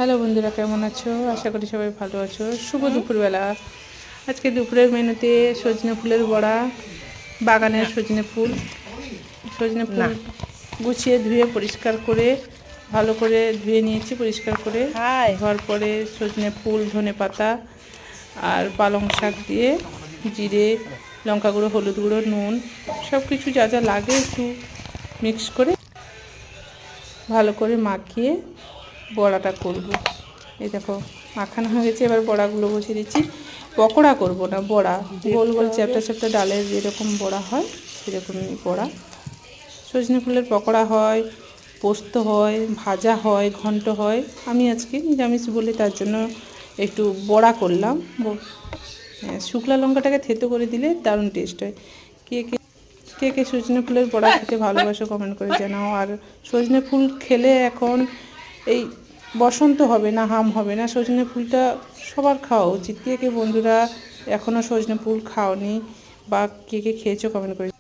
Hello বন্ধুরা, কেমন আছো? আশা করি সবাই ভালো আছো। শুভ দুপুরবেলা। আজকে দুপুরের মেনুতে সজনে ফুলের বড়া, বাগানের সজনে ফুল গুছিয়ে ধুয়ে পরিষ্কার করে ভালো করে ধুয়ে নিয়েছি। পরিষ্কার করে ধোয়ার পরে সজনে ফুল, ধনে পাতা আর পালং শাক দিয়ে জিরে, লঙ্কা গুঁড়ো, হলুদ গুঁড়ো, নুন সব কিছু যা যা লাগে একটু মিক্স করে ভালো করে মাখিয়ে বড়াটা করব। এই দেখো মাখানো হয়ে গেছে। এবার বড়াগুলো বসিয়ে দিচ্ছি। পকোড়া করব না, বড়া, গোল গোল চ্যাপটা চ্যাপটা ডালের যেরকম বড়া হয় সেরকমই বড়া। সজনে ফুলের পকোড়া হয়, পোস্ত হয়, ভাজা হয়, ঘন্ট হয়। আমি আজকে নিরামিষ বলে তার জন্য একটু বড়া করলাম। শুকনো লঙ্কাটাকে থেতো করে দিলে দারুণ টেস্ট হয়। কে কে কে কে সজনে ফুলের বড়া খেতে ভালোবাসো কমেন্ট করে জানাও। আর সজনে ফুল খেলে এখন এই বসন্ত হবে না, হাম হবে না। সজনে ফুলটা সবার খাওয়া উচিত। কে কে বন্ধুরা এখনও সজনে ফুল খাওনি বা কে কে খেয়েছো কমেন্ট করে।